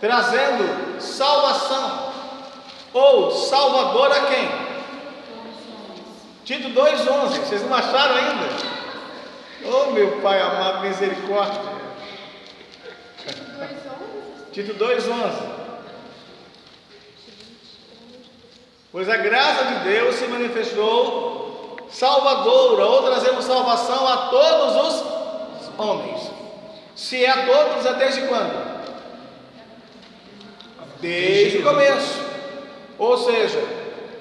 trazendo salvação, ou Salvador a quem? Tito 2,11, vocês não acharam ainda? Oh meu Pai amado, misericórdia. Tito 2,11. Pois a graça de Deus se manifestou salvadora, ou trazendo salvação a todos os homens. Se é a todos, é desde quando? Desde o começo. Ou seja,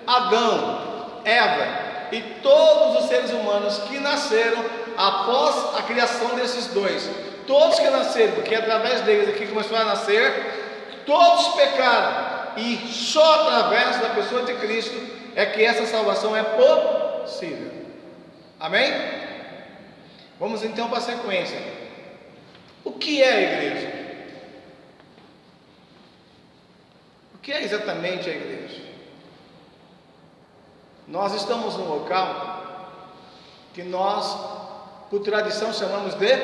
Adão, Eva e todos os seres humanos que nasceram após a criação desses dois, todos que nasceram, porque através deles aqui começou a nascer, todos pecaram, e só através da pessoa de Cristo é que essa salvação é possível. Amém? Vamos então para a sequência. O que é a igreja? O que é exatamente a igreja? Nós estamos num local que nós, por tradição, chamamos de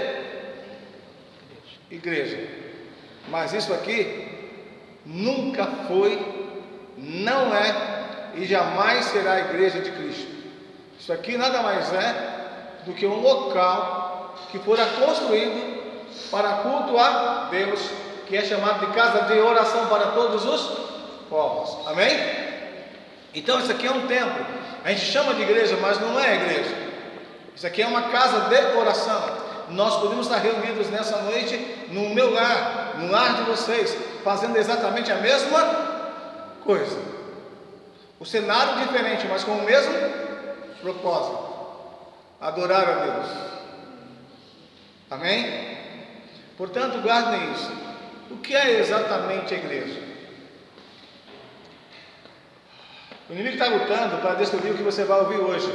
igreja. Mas isso aqui nunca foi, não é e jamais será a igreja de Cristo. Isso aqui nada mais é do que um local que fora construído para culto a Deus, que é chamado de casa de oração para todos os povos. Amém? Então isso aqui é um templo. A gente chama de igreja, mas não é igreja. Isso aqui é uma casa de oração. Nós podemos estar reunidos nessa noite no meu lar, no lar de vocês, fazendo exatamente a mesma coisa. O cenário diferente, mas com o mesmo propósito: adorar a Deus. Amém? Portanto, guardem isso. O que é exatamente a igreja? O inimigo está lutando para destruir o que você vai ouvir hoje,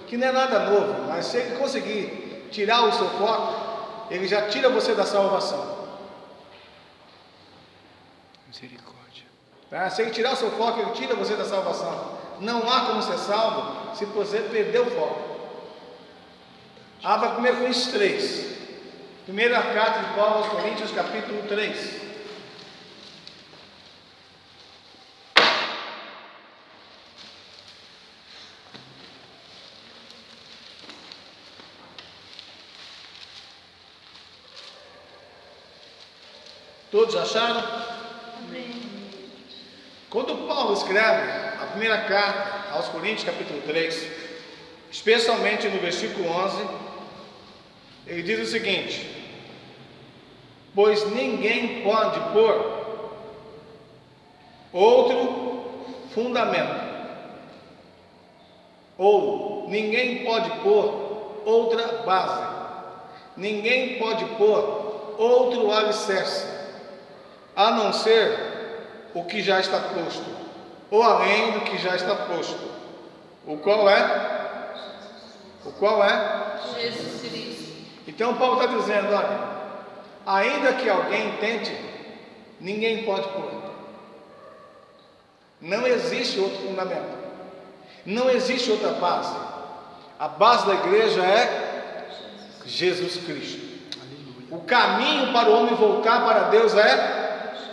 que não é nada novo, mas se ele conseguir tirar o seu foco, ele já tira você da salvação. Misericórdia. Tá? Se ele tirar o seu foco, ele tira você da salvação. Não há como ser salvo se você perder o foco. Abra 1 Coríntios 3. Primeira carta de Paulo aos Coríntios, capítulo 3. Todos acharam? Amém. Quando Paulo escreve a primeira carta aos Coríntios, capítulo 3, especialmente no versículo 11, ele diz o seguinte: pois ninguém pode pôr outro fundamento, ou ninguém pode pôr outra base, ninguém pode pôr outro alicerce, a não ser o que já está posto, ou além do que já está posto, o qual é? Jesus Cristo. Então Paulo está dizendo: olha, ainda que alguém tente, ninguém pode pôr. Não existe outro fundamento, não existe outra base. A base da igreja é Jesus Cristo. O caminho para o homem voltar para Deus é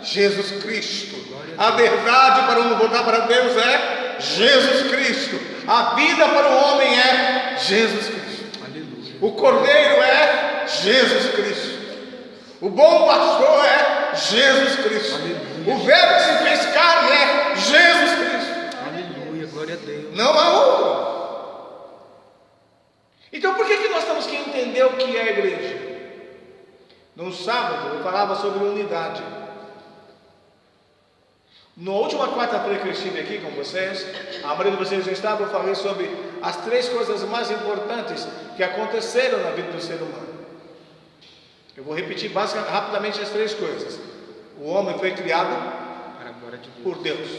Jesus Cristo. A verdade para o homem voltar para Deus é Jesus Cristo. A vida para o homem é Jesus Cristo. Aleluia. O Cordeiro é Jesus Cristo. O bom pastor é Jesus Cristo. Aleluia. O Verbo que se fez carne é Jesus Cristo. Aleluia, glória a Deus. Não há outro. Então por que nós temos que entender o que é a igreja? No sábado eu falava sobre unidade. Na última quarta-feira que eu estive aqui com vocês, a maioria de vocês já estavam, eu falei sobre as 3 coisas mais importantes que aconteceram na vida do ser humano. Eu vou repetir rapidamente as 3 coisas. O homem foi criado Para a glória de Deus. por Deus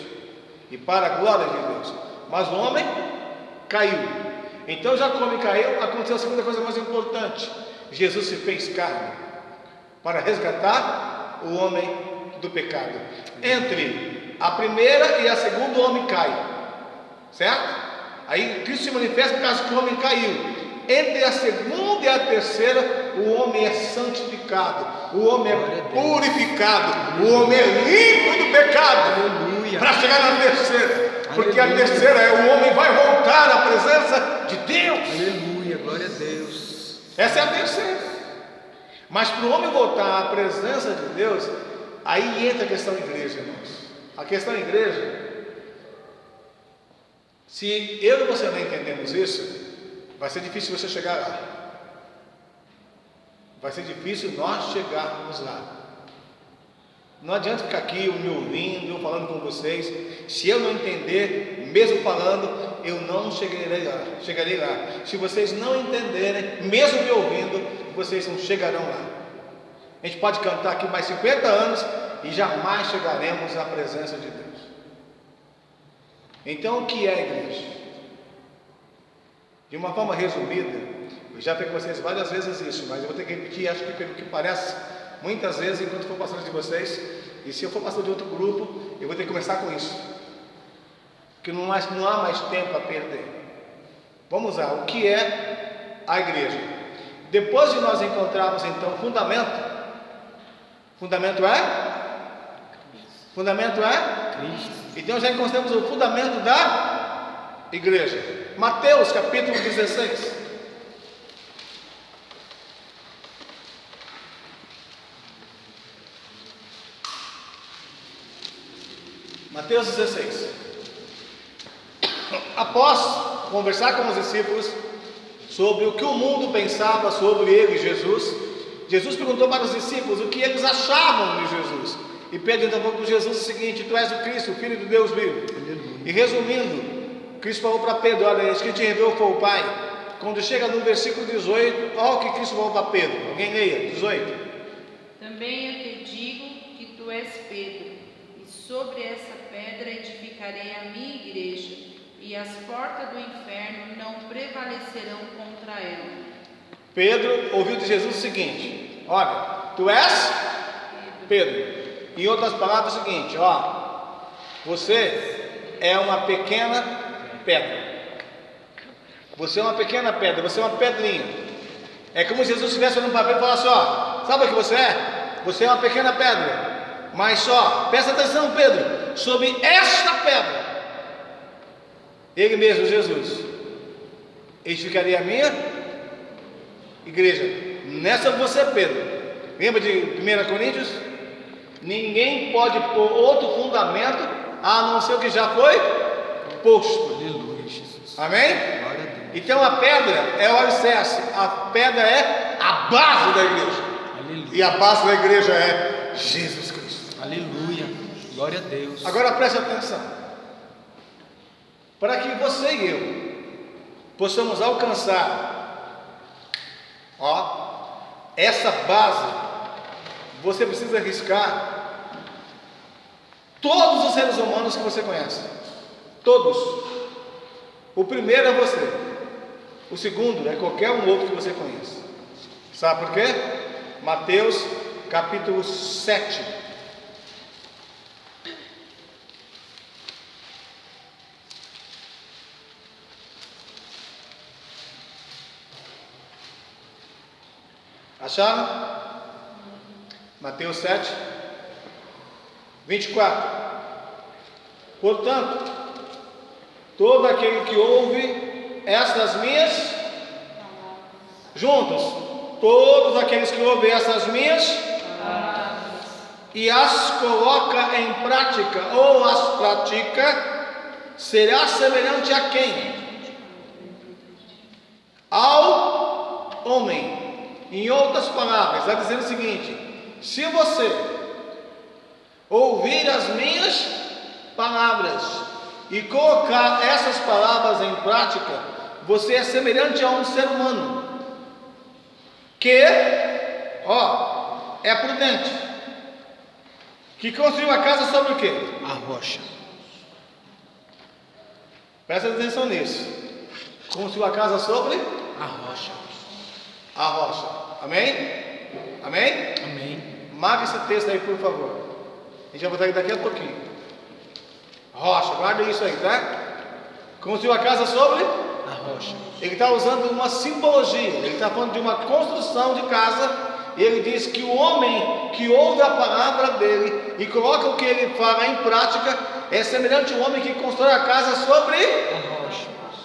e para a glória de Deus, mas o homem caiu. Então, já que o homem caiu, aconteceu a segunda coisa mais importante: Jesus se fez carne para resgatar o homem do pecado. Entre a primeira e a segunda, o homem cai, certo? Aí Cristo se manifesta por causa que o homem caiu. Entre a segunda segunda e a terceira, o homem é santificado, o homem é purificado, o homem é limpo do pecado, para chegar na terceira, porque a terceira é o homem vai voltar à presença de Deus. Aleluia, glória a Deus. Essa é a terceira. Mas para o homem voltar à presença de Deus, aí entra a questão igreja, irmãos. A questão igreja, se eu e você não entendemos isso, vai ser difícil você chegar lá. Vai ser difícil nós chegarmos lá. Não adianta ficar aqui me ouvindo, eu falando com vocês. Se eu não entender, mesmo falando, eu não chegarei lá. Se vocês não entenderem, mesmo me ouvindo, vocês não chegarão lá. A gente pode cantar aqui mais 50 anos e jamais chegaremos à presença de Deus. Então, o que é a igreja? De uma forma resumida, eu já falei com vocês várias vezes isso, mas eu vou ter que repetir, acho que pelo que parece, muitas vezes, enquanto for pastor de vocês, e se eu for pastor de outro grupo, eu vou ter que começar com isso, porque não há mais tempo a perder. Vamos lá, o que é a igreja? Depois de nós encontrarmos então o fundamento é? Cristo. Então já encontramos o fundamento da igreja. Mateus capítulo 16. Mateus 16. Após conversar com os discípulos sobre o que o mundo pensava sobre ele, Jesus perguntou para os discípulos o que eles achavam de Jesus. E Pedro então falou com Jesus o seguinte: tu és o Cristo, o Filho de Deus vivo. E resumindo, Cristo falou para Pedro: olha, esse que te revelou foi o Pai. Quando chega no versículo 18, olha o que Cristo falou para Pedro. Alguém leia, 18. Também eu te digo que tu és Pedro, e sobre essa pedra edificarei a minha igreja, e as portas do inferno não prevalecerão contra ela. Pedro ouviu de Jesus o seguinte: olha, tu és Pedro. Em outras palavras, é o seguinte: ó, você é uma pequena pedra. Você é uma pequena pedra, você é uma pedrinha. É como se Jesus estivesse olhando para Pedro e falasse: ó, sabe o que você é? Você é uma pequena pedra. Mas só, presta atenção, Pedro, sobre esta pedra, ele mesmo, Jesus, edificaria a minha igreja. Nessa você, Pedro. Lembra de 1 Coríntios? Ninguém pode pôr outro fundamento a não ser o que já foi posto. Aleluia, Jesus. Amém? Glória a Deus. Então a pedra é o alicerce, a pedra é a base da igreja. Aleluia. E a base da igreja é Jesus Cristo. Aleluia. Glória a Deus. Agora preste atenção. Para que você e eu possamos alcançar, ó, essa base, você precisa arriscar todos os seres humanos que você conhece. Todos. O primeiro é você. O segundo é qualquer um outro que você conhece. Sabe por quê? Mateus capítulo 7. Acharam? Mateus 7, 24. Portanto, todo aquele que ouve estas minhas, juntos, todos aqueles que ouvem essas minhas e as coloca em prática, ou as pratica, será semelhante a quem? Ao homem. Em outras palavras, está dizendo o seguinte: se você ouvir as minhas palavras e colocar essas palavras em prática, você é semelhante a um ser humano que, ó, é prudente, que construiu a casa sobre o quê? A rocha. Presta atenção nisso. Construiu a casa sobre A rocha. a rocha. Amém? Amém? Amém. Marque esse texto aí, por favor. A gente vai botar daqui a pouquinho. Rocha, guarda isso aí, tá? Construiu a casa sobre A A rocha. Ele está usando uma simbologia, ele está falando de uma construção de casa. Ele diz que o homem que ouve a palavra dele e coloca o que ele fala em prática é semelhante ao homem que constrói a casa sobre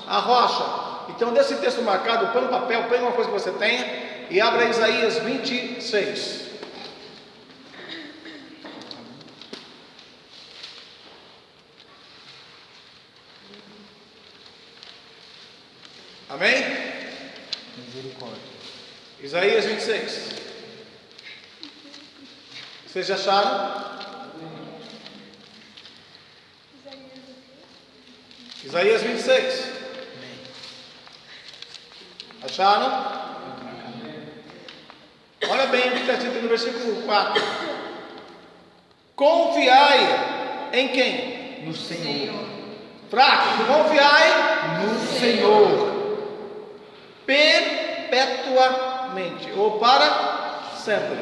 a rocha. Então, desse texto marcado, põe no papel, põe uma coisa que você tenha e abra Isaías 26. Amém? Misericórdia. Isaías 26. Vocês já acharam? Isaías 26. Acharam? Olha bem o que está escrito no versículo 4. Confiai em quem? No Senhor. Fraco. Confiai No Senhor. perpetuamente, ou para sempre.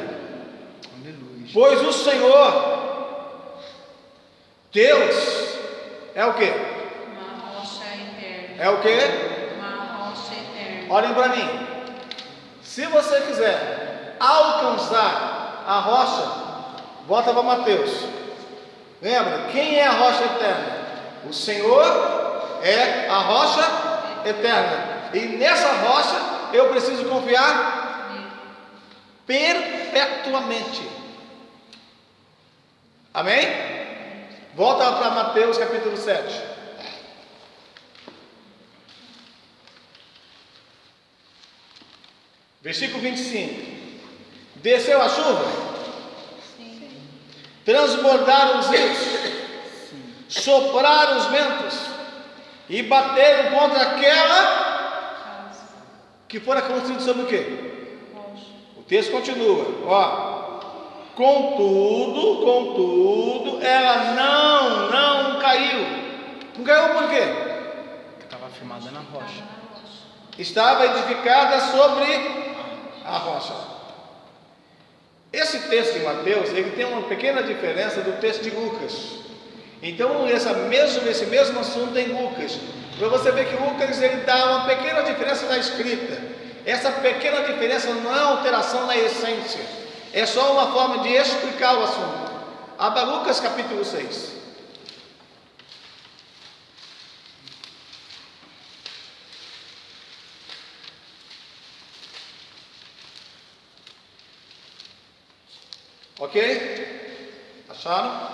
Aleluia. Pois o Senhor, Deus, é o que? Uma rocha eterna. É o que? Uma rocha eterna. Olhem para mim. Se você quiser alcançar a rocha, volta para Mateus. Lembra? Quem é a rocha eterna? O Senhor é a rocha eterna. E nessa rocha eu preciso confiar perpetuamente. Amém? Volta para Mateus capítulo 7. Versículo 25. Desceu a chuva? Sim. Transbordaram os rios? Sopraram os ventos? E bateram contra aquela que fora construída sobre o quê? Rocha. O texto continua, ó. Contudo, ela não caiu. Não caiu por quê? Estava firmada na rocha. Estava edificada sobre a rocha. Esse texto de Mateus, ele tem uma pequena diferença do texto de Lucas. Então, esse mesmo assunto em Lucas. Para você ver que Lucas ele dá uma pequena diferença na escrita. Essa pequena diferença não é alteração na essência. É só uma forma de explicar o assunto. Abra Lucas capítulo 6. Ok? Acharam?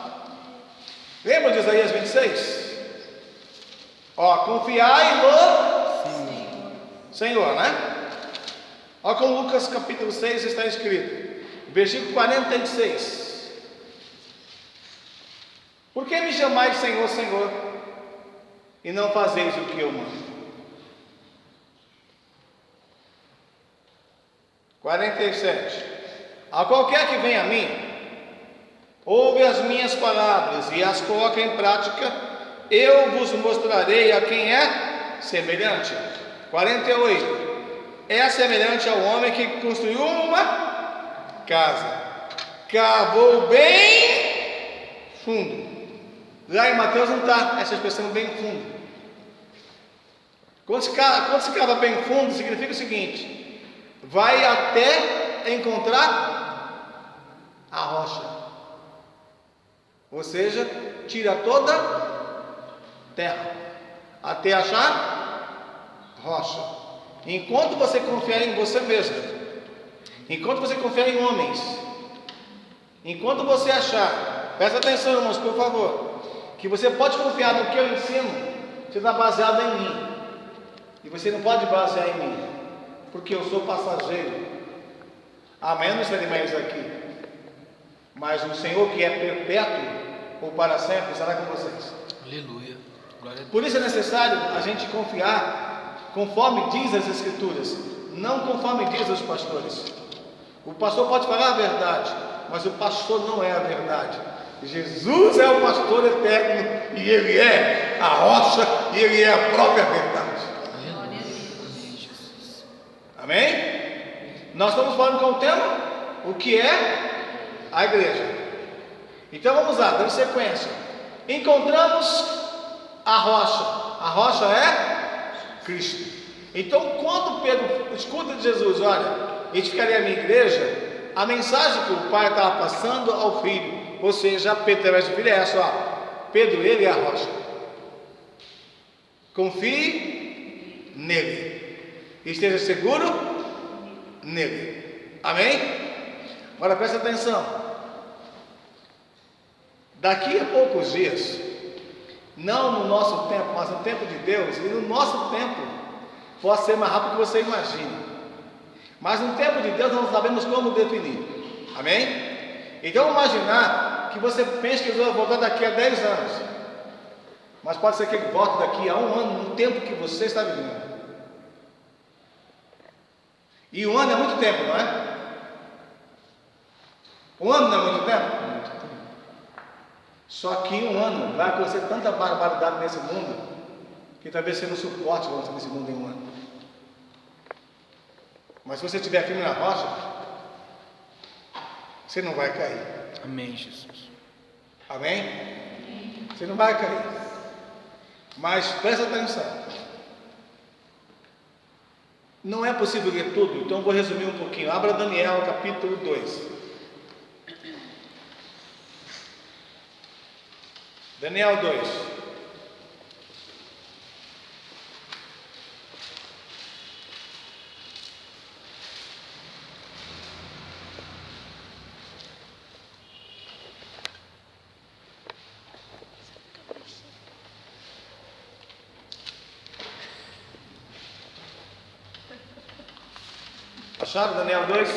Lembra de Isaías 26? Ó, confiai no Senhor, né? Olha como Lucas capítulo 6 está escrito, versículo 46. Por que me chamais Senhor, Senhor, e não fazeis o que eu mando? 47. A qualquer que venha a mim, ouve as minhas palavras e as coloca em prática, eu vos mostrarei a quem é semelhante. 48. É semelhante ao homem que construiu uma casa, cavou bem fundo. Lá em Mateus não está essa expressão bem fundo. Quando se cava bem fundo, significa o seguinte: vai até encontrar a rocha, ou seja, tira toda terra até achar rocha. Enquanto você confiar em você mesmo, enquanto você confiar em homens, enquanto você achar, presta atenção, irmãos, por favor, que você pode confiar no que eu ensino, você está baseado em mim, e você não pode basear em mim, porque eu sou passageiro. Amanhã não estarei mais aqui, mas o Senhor que é perpétuo ou para sempre estará com vocês. Aleluia. Glória a Deus. Por isso é necessário a gente confiar conforme diz as Escrituras, não conforme diz os pastores. O pastor pode falar a verdade, mas o pastor não é a verdade. Jesus é o pastor eterno e Ele é a rocha e Ele é a própria verdade. Amém? Nós estamos falando com o tema, o que é a igreja. Então vamos lá, dando sequência. Encontramos a rocha. A rocha é Cristo. Então, quando Pedro escuta de Jesus, olha, edificarei a minha igreja, a mensagem que o pai estava passando ao filho, ou seja, Pedro através do filho é essa, ó, Pedro, ele é a rocha. Confie nele, esteja seguro nele. Amém? Agora presta atenção. Daqui a poucos dias, não no nosso tempo, mas no tempo de Deus, e no nosso tempo, pode ser mais rápido do que você imagina. Mas no tempo de Deus, nós não sabemos como definir. Amém? Então, vamos imaginar que você pense que Jesus vai voltar daqui a 10 anos. Mas pode ser que ele volte daqui a 1 ano, no tempo que você está vivendo. E 1 ano é muito tempo, não é? 1 ano não é muito tempo? Só que em 1 ano vai acontecer tanta barbaridade nesse mundo, que talvez você não suporte acontecer nesse mundo em 1 ano. Mas se você estiver firme na rocha, você não vai cair. Amém, Jesus. Amém? Você não vai cair. Mas presta atenção. Não é possível ler tudo, então eu vou resumir um pouquinho. Abra Daniel capítulo 2. Daniel 2. Acharam Daniel 2?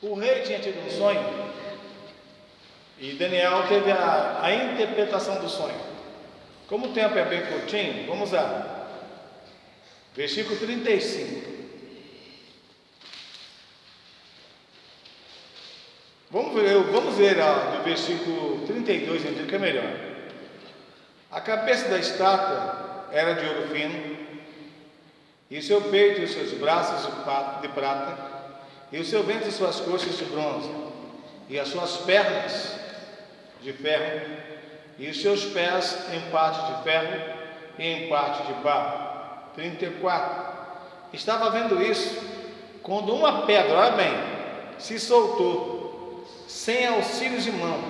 O rei tinha tido um sonho. E Daniel teve a interpretação do sonho. Como o tempo é bem curtinho, vamos lá. Versículo 35. Vamos ver do versículo 32 em diante, que é melhor. A cabeça da estátua era de ouro fino, e o seu peito e os seus braços de prata, e o seu ventre e suas coxas de bronze, e as suas pernas de ferro, e os seus pés em parte de ferro e em parte de barro. 34. Estava vendo isso, quando uma pedra, olha bem, se soltou, sem auxílios de mão,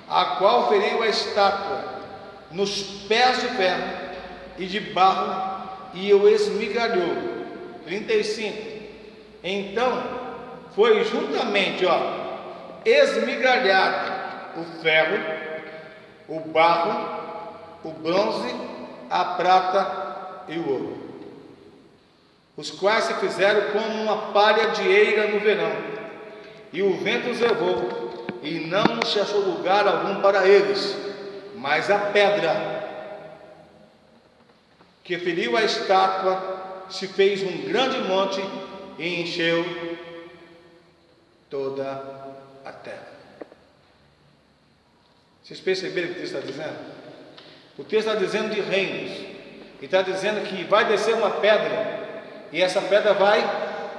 a qual feriu a estátua nos pés de ferro e de barro, e o esmigalhou. 35. Então foi juntamente, esmigalhado o ferro, o barro, o bronze, a prata e o ouro, os quais se fizeram como uma palha de eira no verão, e o vento os levou, e não se achou lugar algum para eles, mas a pedra que feriu a estátua se fez um grande monte e encheu toda a terra. Vocês perceberam o que o texto está dizendo? O texto está dizendo de reinos, e está dizendo que vai descer uma pedra, e essa pedra vai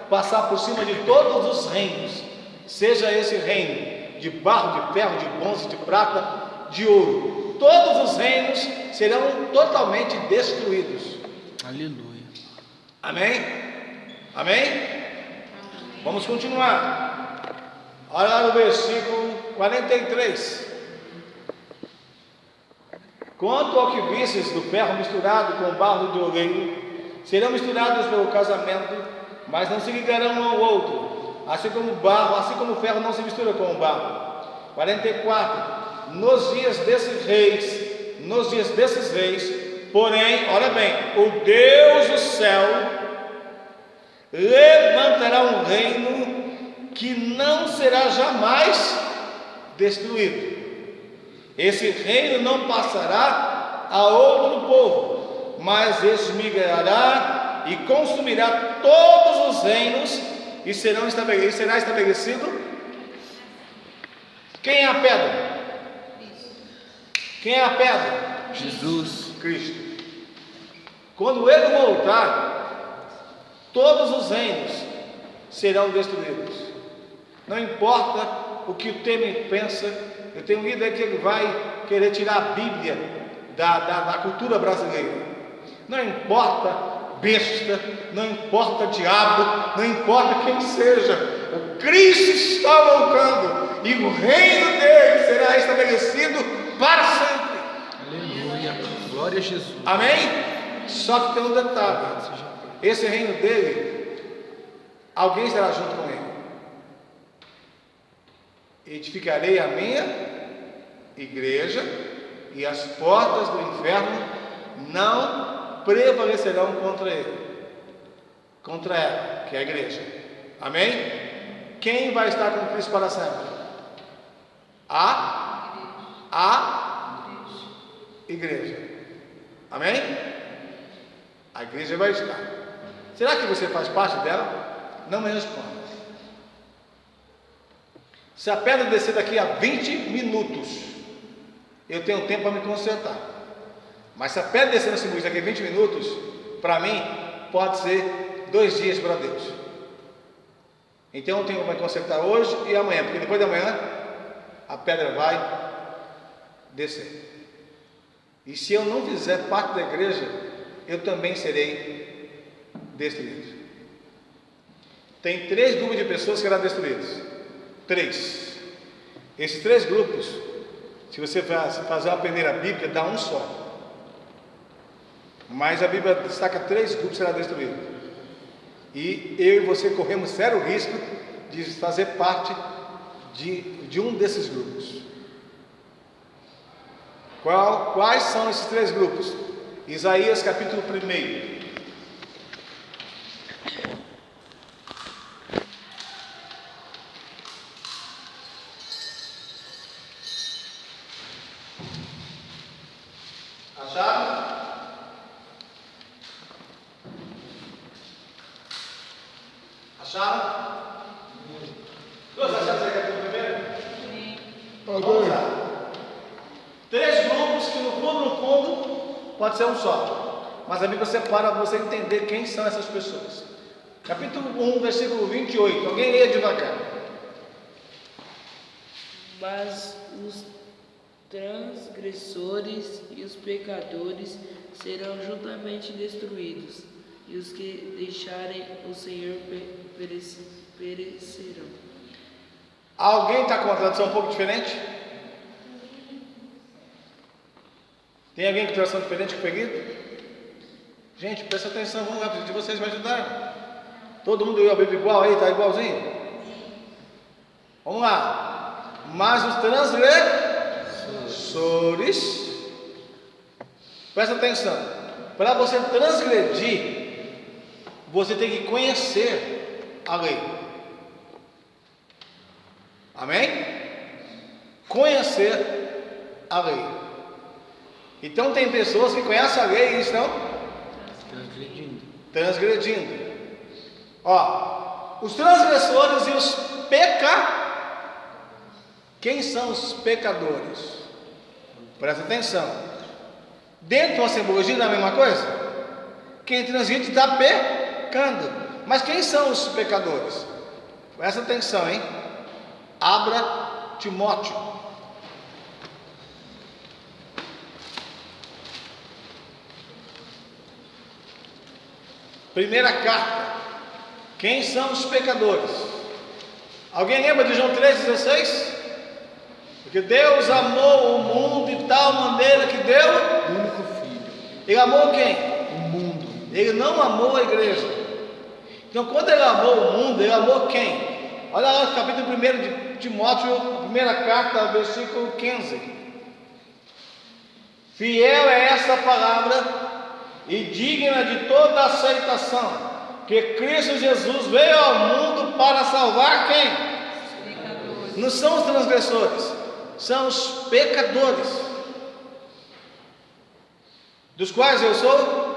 passar por cima de todos os reinos, seja esse reino de barro, de ferro, de bronze, de prata, de ouro. Todos os reinos serão totalmente destruídos. Aleluia. Amém? Amém? Vamos continuar. Olha lá no versículo 43. Quanto ao que vistes do ferro misturado com o barro de oleiro, serão misturados pelo casamento, mas não se ligarão um ao outro, assim como o ferro não se mistura com o barro. 44. Nos dias desses reis, porém, olha bem, o Deus do céu levantará um reino que não será jamais destruído. Esse reino não passará a outro povo, mas esmigalhará e consumirá todos os reinos, e será estabelecido. Quem é a pedra? Quem é a pedra? Jesus. Cristo. Quando ele voltar, todos os reinos serão destruídos. Não importa o que o Temer pensa. Eu tenho lido aí que ele vai querer tirar a Bíblia da cultura brasileira. Não importa besta, não importa diabo, não importa quem seja, o Cristo está voltando e o reino dele será estabelecido para sempre. Aleluia. Glória a Jesus. Amém? Só que tem um detalhe: esse reino dele, alguém será junto com ele. Edificarei a minha igreja e as portas do inferno não prevalecerão contra ele, contra ela, que é a igreja. Amém? Quem vai estar com Cristo para sempre? A igreja. Amém? A igreja vai estar. Será que você faz parte dela? Não me responda. Se a pedra descer daqui a 20 minutos, eu tenho tempo para me consertar. Mas se a pedra descer no Simões daqui a 20 minutos, para mim, pode ser 2 dias para Deus. Então eu tenho que me consertar hoje e amanhã, porque depois de amanhã, a pedra vai descer. E se eu não fizer parte da igreja, eu também serei destruído. Tem 3 grupos de pessoas que serão destruídos. 3. Esses 3 grupos, se você fazer uma peneira bíblica, dá um só. Mas a Bíblia destaca 3 grupos que serão destruídos. E eu e você corremos sério risco de fazer parte de um desses grupos. Quais são esses 3 grupos? Isaías capítulo 1. Acharam? Todos acharam esse capítulo 1? Vamos lá. 3 grupos que no fundo pode ser um só, mas a Bíblia separa para você entender quem são essas pessoas. Capítulo 1, versículo 28. Alguém leia devagar. Mas os transgressores e os pecadores serão juntamente destruídos, e os que deixarem o Senhor perecerão. Alguém está com uma tradução um pouco diferente? Tem alguém com tradução diferente que eu peguei? Gente, presta atenção, vamos lá, preciso de vocês me ajudar. Todo mundo leu a Bíblia igual aí, está igualzinho? Vamos lá. Mas os transgressores, presta atenção, para você transgredir, você tem que conhecer a lei. Amém? Conhecer a lei. Então tem pessoas que conhecem a lei e estão transgredindo. Ó, os transgressores e os Quem são os pecadores? Presta atenção. Dentro de uma simbologia não é a mesma coisa? Quem transgride está pecando. Mas quem são os pecadores? Presta atenção, hein? Abra Timóteo. Primeira carta. Quem são os pecadores? Alguém lembra de João 3,16? Porque Deus amou o mundo de tal maneira que deu O único filho. Ele amou quem? O mundo. Ele não amou a igreja. Então quando ele amou o mundo, ele amou quem? Olha lá no capítulo 1 de Timóteo, primeira carta, versículo 15. Fiel é essa palavra e digna de toda aceitação, que Cristo Jesus veio ao mundo para salvar quem? Pecadores. Não são os transgressores, são os pecadores, dos quais eu sou.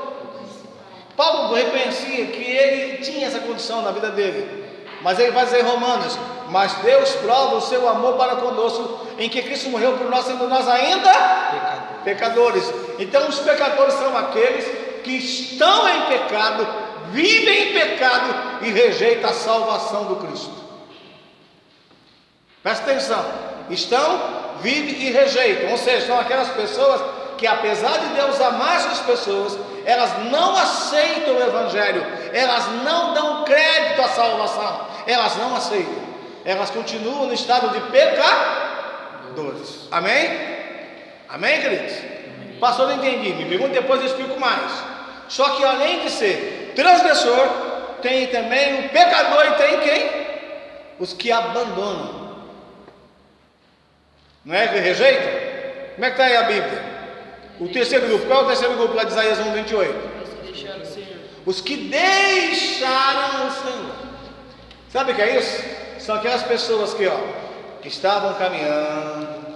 Paulo reconhecia que ele tinha essa condição na vida dele, mas ele vai dizer em Romanos: mas Deus prova o seu amor para conosco, em que Cristo morreu por nós, sendo nós ainda pecadores. Então os pecadores são aqueles que estão em pecado, vivem em pecado e rejeitam a salvação do Cristo. Presta atenção: estão, vivem e rejeitam, ou seja, são aquelas pessoas que, apesar de Deus amar essas pessoas, elas não aceitam o Evangelho, elas não dão crédito à salvação, elas não aceitam, elas continuam no estado de pecadores. Amém? Amém, queridos? Pastor, não entendi, me pergunta depois, eu explico mais. Só que além de ser transgressor, tem também o pecador e tem quem? Os que abandonam. Não é que rejeitam? Como é que está aí a Bíblia? O terceiro grupo, qual é o terceiro grupo lá de Isaías 1:28? Os que deixaram o Senhor. Os que deixaram o Senhor. Sabe o que é isso? São aquelas pessoas que estavam caminhando,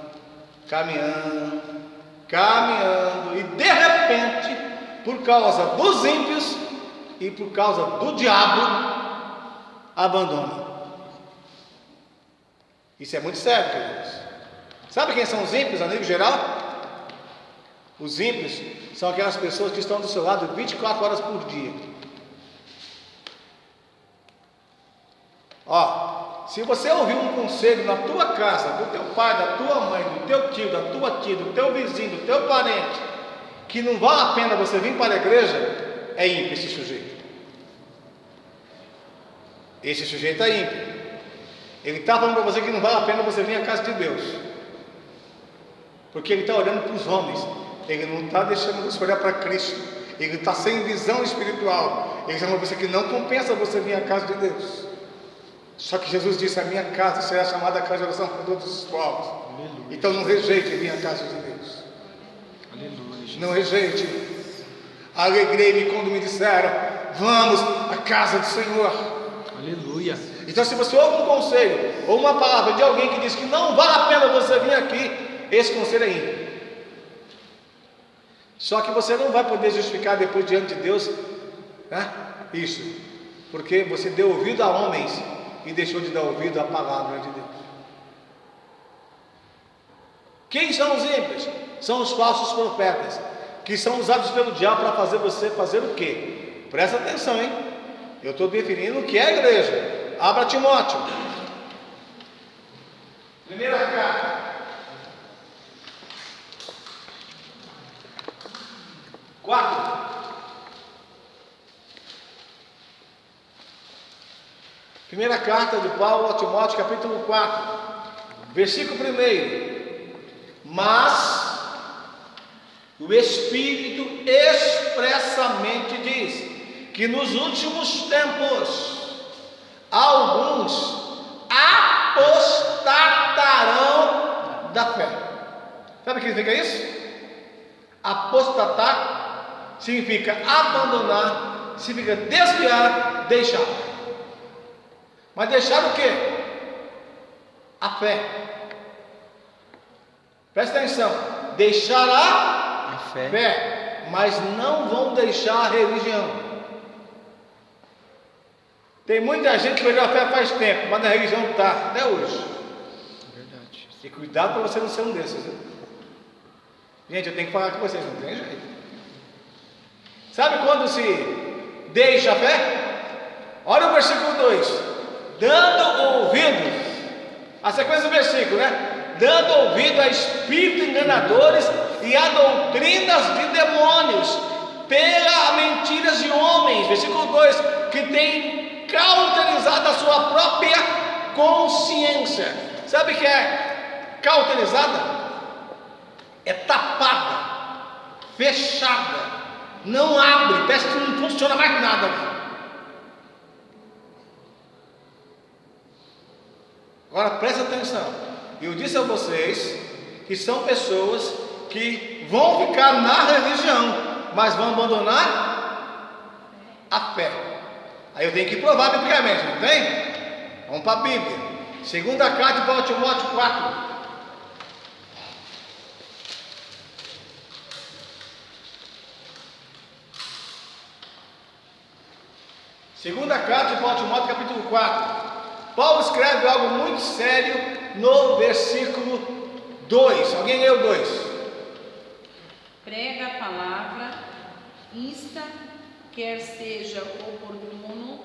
e de repente, por causa dos ímpios e por causa do diabo, abandonam. Isso é muito sério, queridos. Sabe quem são os ímpios a nível geral? Os ímpios são aquelas pessoas que estão do seu lado 24 horas por dia. Se você ouvir um conselho na tua casa, do teu pai, da tua mãe, do teu tio, da tua tia, do teu vizinho, do teu parente, que não vale a pena você vir para a igreja, é ímpio esse sujeito. Esse sujeito é ímpio. Ele está falando para você que não vale a pena você vir à casa de Deus, porque ele está olhando para os homens, ele não está deixando você olhar para Cristo, ele está sem visão espiritual, ele está falando para você que não compensa você vir à casa de Deus. Só que Jesus disse: a minha casa será chamada a casa de oração por todos os povos. Aleluia. Então não rejeite vir à casa de Deus. Aleluia, Jesus. Não rejeite. Alegrei-me quando me disseram: vamos à casa do Senhor. Aleluia. Então, se você ouve um conselho ou uma palavra de alguém que diz que não vale a pena você vir aqui, esse conselho é ímpio. Só que você não vai poder justificar depois diante de Deus, isso, porque você deu ouvido a homens e deixou de dar ouvido à palavra de Deus. Quem são os ímpios? São os falsos profetas, que são usados pelo diabo para fazer você fazer o quê? Presta atenção, hein? Eu estou definindo o que é a igreja. Abra Timóteo. Primeira carta. Primeira carta de Paulo a Timóteo, capítulo 4, versículo 1. Mas o Espírito expressamente diz que nos últimos tempos alguns apostatarão da fé. Sabe o que significa isso? Apostatar significa abandonar, significa desviar, deixar. Mas deixar o quê? A fé. Presta atenção. Deixar a fé, mas não vão deixar a religião. Tem muita gente que perdeu a fé faz tempo, mas na religião está até hoje. Verdade. E cuidado para você não ser um desses, viu? Gente, eu tenho que falar com vocês, não tem jeito. Sabe quando se deixa a fé? Olha o versículo 2. Dando ouvido, a sequência do versículo, né? Dando ouvido a espíritos enganadores e a doutrinas de demônios, pela mentiras de homens, versículo 2, que tem cauterizado a sua própria consciência. Sabe o que é cauterizada? É tapada, fechada, não abre, parece que não funciona mais nada. Agora presta atenção, eu disse a vocês que são pessoas que vão ficar na religião, mas vão abandonar a fé. Aí eu tenho que provar biblicamente, não tem? Vamos para a Bíblia. Segunda carta de Paulo a Timóteo 4. Segunda carta de Paulo a Timóteo, capítulo 4. Paulo escreve algo muito sério no versículo 2. Alguém leu 2? Prega a palavra, insta, quer seja oportuno,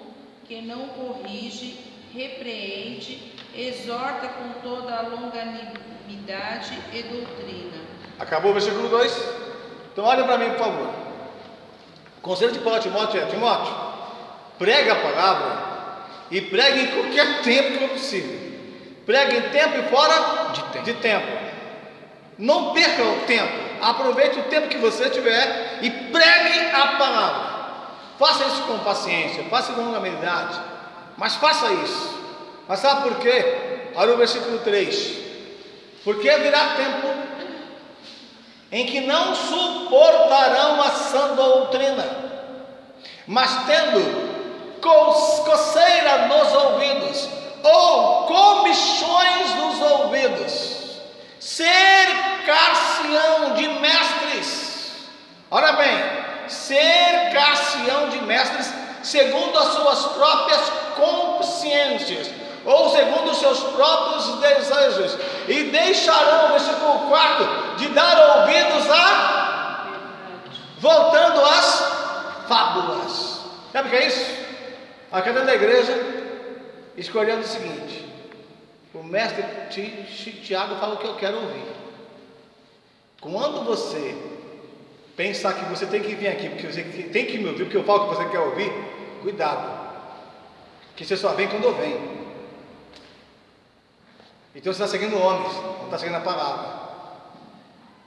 que não corrige, repreende, exorta com toda a longanimidade e doutrina. Acabou o versículo 2? Então olha para mim, por favor. O conselho de Paulo a Timóteo é: Timóteo, pregue a palavra e pregue em qualquer tempo que for possível. Pregue em tempo e fora de tempo. Não perca o tempo. Aproveite o tempo que você tiver e pregue a palavra. Faça isso com paciência, faça com longanimidade, mas faça isso. Mas sabe por quê? Olha o versículo 3. Porque virá tempo em que não suportarão a sã doutrina, mas tendo coceira nos ouvidos, ou comichões nos ouvidos, cercar-se-ão de mestres. Ora bem, cercar-se-ão de mestres segundo as suas próprias consciências, ou segundo os seus próprios desejos, e deixarão, versículo 4, de dar ouvidos a, voltando às fábulas. Sabe o que é isso? A cada da igreja escolhendo o seguinte: o mestre Tiago fala o que eu quero ouvir. Quando você pensar que você tem que vir aqui porque você tem que me ouvir, porque eu falo o que você quer ouvir, cuidado, que você só vem quando eu venho. Então você está seguindo homens, não está seguindo a palavra.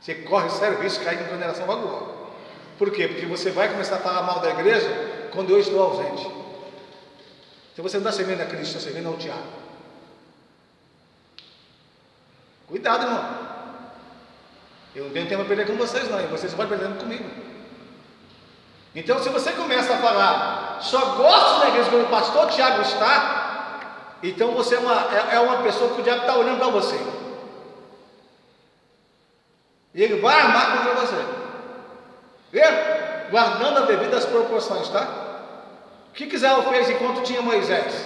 Você corre sério risco de cair em condenação logo. Por quê? Porque você vai começar a falar mal da igreja quando eu estou ausente. Então você não está servindo a Cristo, está servindo ao Tiago. Cuidado, irmão. Eu não tenho tempo para perder com vocês, não. E vocês podem perder comigo. Então, se você começa a falar, só gosto da igreja quando o pastor Tiago está, então você é uma pessoa que o diabo está olhando para você. E ele vai armar contra você. Vê? Guardando as devidas proporções, tá? O que Israel fez enquanto tinha Moisés?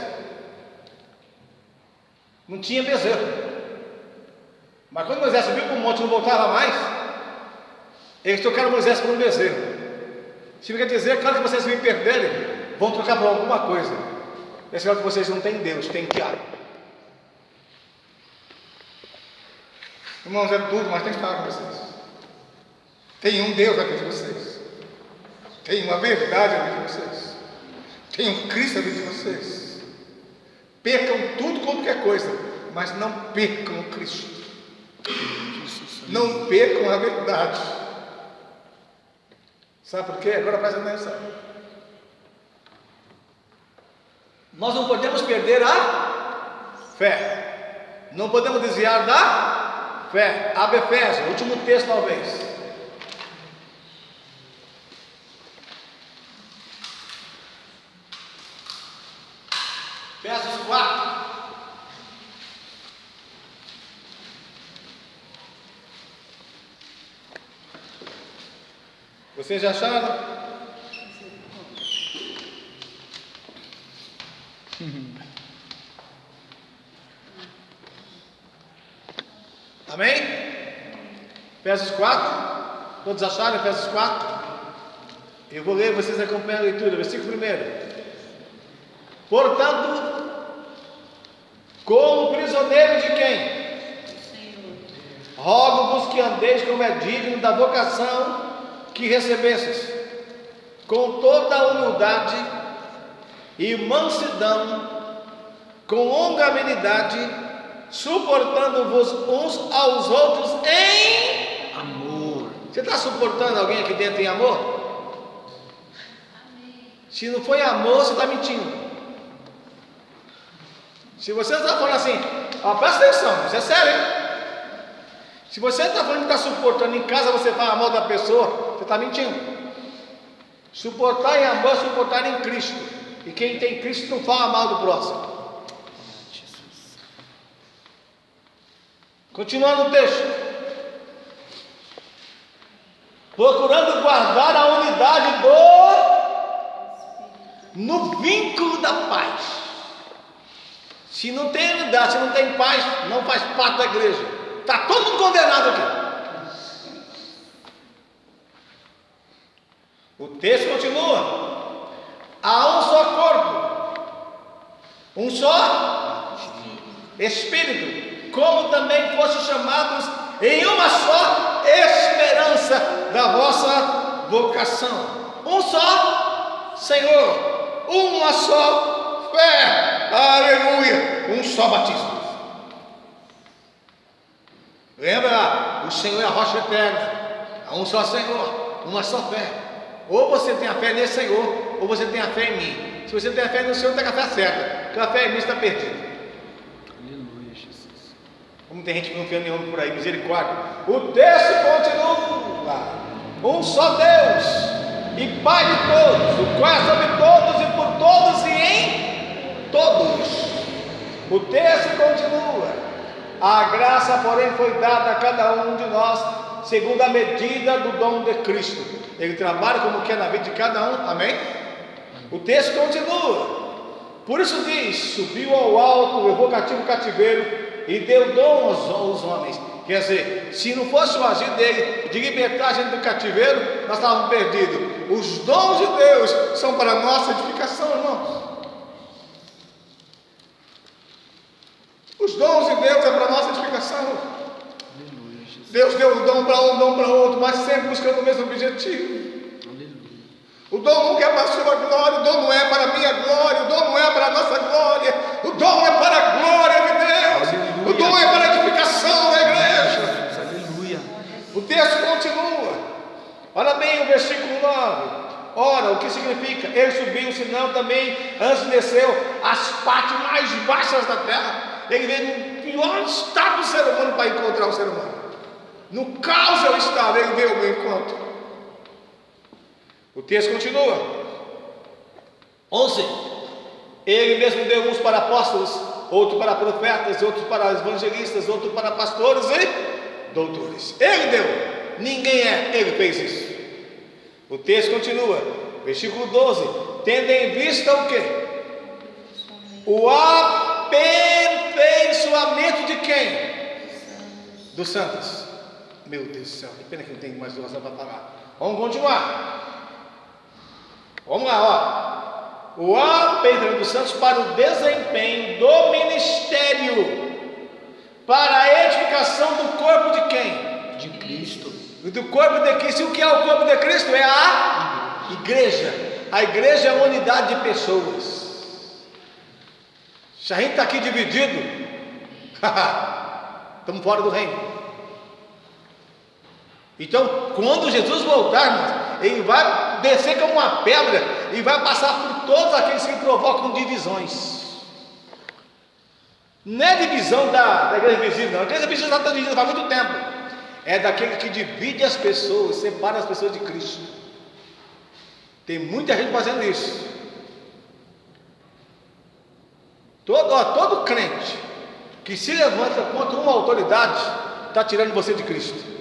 Não tinha bezerro. Mas quando Moisés subiu para o monte e não voltava mais, eles trocaram Moisés por um bezerro. Significa dizer, claro que vocês me perderem, vão trocar por alguma coisa. É sinal que vocês não têm Deus, têm Tiago. Irmãos, é duro, mas tem que falar com vocês. Tem um Deus na vida de vocês. Tem uma verdade na vida de vocês. Tem um Cristo na vida de vocês. Percam tudo qualquer coisa, mas não percam o Cristo. Não percam a verdade. Sabe por quê? Agora presta atenção. Nós não podemos perder a fé. Não podemos desviar da fé. Abre Efésios, último texto talvez. Efésios 4. Vocês já acharam? Amém? Efésios 4. Todos acharam Efésios 4? Eu vou ler, vocês acompanham a leitura. Versículo 1. Portanto, como prisioneiro de quem? Rogo-vos que andeis como é digno da vocação que recebestes, com toda a humildade e mansidão, com longanimidade, suportando-vos uns aos outros em amor. Você está suportando alguém aqui dentro em amor? Se não foi amor, você está mentindo. Se você está falando assim, presta atenção, isso é sério, hein? Se você está falando que está suportando em casa, você fala mal da pessoa, você está mentindo. Suportar em amor é suportar em Cristo. E quem tem Cristo não fala mal do próximo. Continuando o texto. Procurando guardar a unidade no vínculo da paz. Se não tem unidade, se não tem paz, não faz parte da igreja. Está todo mundo condenado aqui. O texto continua. Há um só corpo, um só Espírito, como também foste chamados em uma só esperança da vossa vocação. Um só Senhor, uma só fé, aleluia, um só batismo. Lembra, o Senhor é a rocha eterna, há um só Senhor, uma só fé. Ou você tem a fé nesse Senhor, ou você tem a fé em mim. Se você tem a fé no Senhor, está com a fé certa, porque a fé em mim está perdida. Aleluia, Jesus. Como tem gente que não tem nenhum por aí, misericórdia. O texto continua. Um só Deus e Pai de todos, o qual é sobre todos e por todos e em todos. O texto continua. A graça, porém, foi dada a cada um de nós segundo a medida do dom de Cristo. Ele trabalha como quer na vida de cada um, amém? O texto continua. Por isso diz: subiu ao alto, levou cativo o cativeiro e deu dom aos homens. Quer dizer, se não fosse o agir dele de libertar a gente do cativeiro, nós estávamos perdidos. Os dons de Deus são para a nossa edificação, irmãos. Os dons de Deus é para a nossa edificação. Deus deu um dom para um, dom para outro, mas sempre buscando o mesmo objetivo. O dom nunca é para a sua glória, o dom não é para a minha glória, o dom não é para a nossa glória, o dom é para a glória de Deus. Aleluia. O dom é para a edificação da igreja. Aleluia. O texto continua. Olha bem o versículo 9. Ora, o que significa? Ele subiu, senão também antes desceu às partes mais baixas da terra. Ele veio no pior estado do ser humano para encontrar o ser humano. No caos eu estava, ele veio ao meu encontro. O texto continua. 11. Ele mesmo deu uns para apóstolos, outros para profetas, outros para evangelistas, outros para pastores e doutores. Ele deu, ninguém ele fez isso. O texto continua, versículo 12. Tendo em vista o quê? O aperfeiçoamento de quem? Dos santos. Meu Deus do céu, que pena que não tem mais oração para falar. Vamos continuar. Vamos lá, ó. O aperfeiçoamento dos santos para o desempenho do ministério, para a edificação do corpo de quem? De Cristo. Do corpo de Cristo. E o que é o corpo de Cristo? É a igreja. A igreja é uma unidade de pessoas. Se a gente está aqui dividido, estamos fora do reino. Então, quando Jesus voltar, irmãos, ele vai descer como uma pedra e vai passar por todos aqueles que provocam divisões. Não é divisão da igreja visível, não. A igreja visível já está dividida faz muito tempo. É daquele que divide as pessoas, separa as pessoas de Cristo. Tem muita gente fazendo isso. Todo crente que se levanta contra uma autoridade está tirando você de Cristo.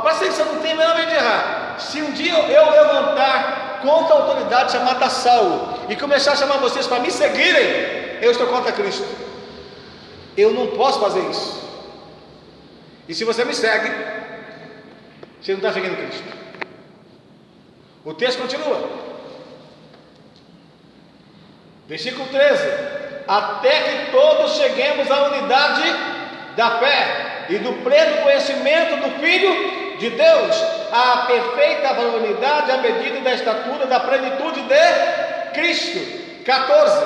Presta atenção, não tem nada de errar. Se um dia eu levantar contra a autoridade chamada Saulo e começar a chamar vocês para me seguirem, eu estou contra Cristo. Eu não posso fazer isso. E se você me segue, você não está seguindo Cristo. O texto continua. Versículo 13. Até que todos cheguemos à unidade da fé e do pleno conhecimento do Filho de Deus, a perfeita varonilidade, à medida da estatura da plenitude de Cristo. 14.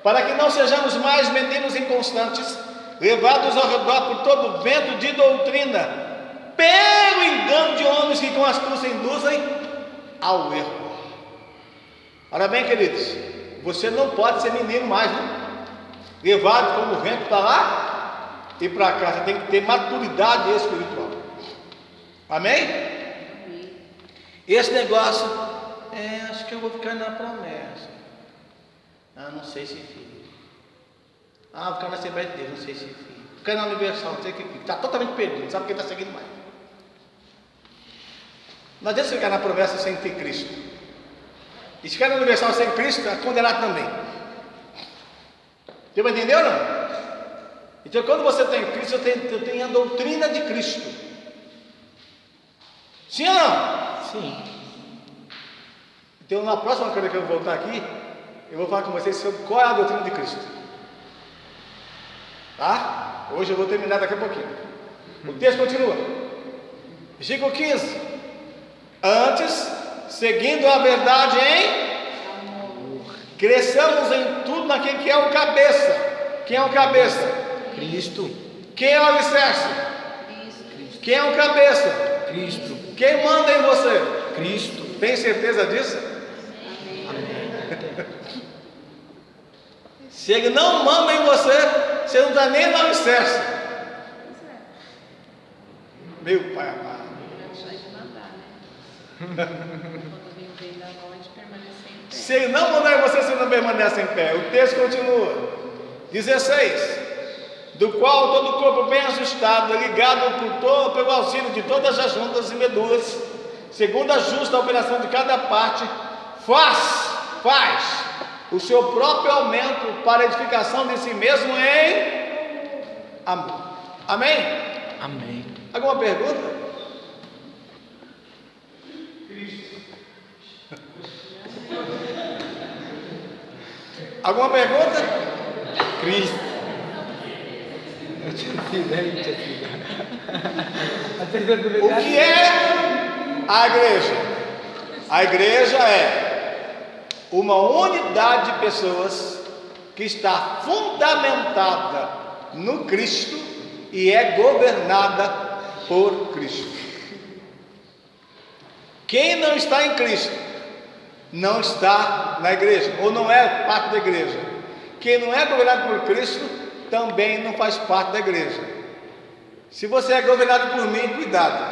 Para que não sejamos mais meninos inconstantes, levados ao redor por todo vento de doutrina, pelo engano de homens que com astúcia induzem ao erro. Olha bem, queridos, você não pode ser menino mais, né? Levado como o vento para lá e para cá. Você tem que ter maturidade espiritual. Amém? Esse negócio, acho que eu vou ficar na promessa. Não sei se fica. Vou ficar na Assembleia de Deus, não sei se fica. Ficar na Universal, não sei o que fica. Está totalmente perdido, não sabe quem está seguindo mais. Não adianta você ficar na promessa sem ter Cristo. E se ficar na Universal sem Cristo, é condenado também. Você entendeu ou não? Então, quando você tem Cristo, você tem a doutrina de Cristo. Sim ou não? Sim. Então, na próxima vez que eu voltar aqui, eu vou falar com vocês sobre qual é a doutrina de Cristo. Tá? Hoje eu vou terminar daqui a pouquinho. O texto continua. Versículo 15. Antes, seguindo a verdade em cresçamos em tudo naquele que é o cabeça. Quem é o cabeça? Cristo. Quem é o alicerce? Quem é o cabeça? Cristo. Quem manda em você? Cristo. Tem certeza disso? Se ele não manda em você, você não está nem no alicerce. Meu pai amado. Deixar de mandar, né? Quando vem o bem da noite, permanecer em pé. Se ele não mandar em você, você não permanece em pé. O texto continua. 16. Do qual todo o corpo bem ajustado, ligado pelo auxílio de todas as juntas e medulas, segundo a justa operação de cada parte, faz o seu próprio aumento para a edificação de si mesmo em amor. Amém? Amém. Alguma pergunta? Alguma pergunta? Cristo. O que é a igreja? A igreja é uma unidade de pessoas que está fundamentada no Cristo e é governada por Cristo. Quem não está em Cristo não está na igreja, ou não é parte da igreja. Quem não é governado por Cristo também não faz parte da igreja. Se você é governado por mim, cuidado.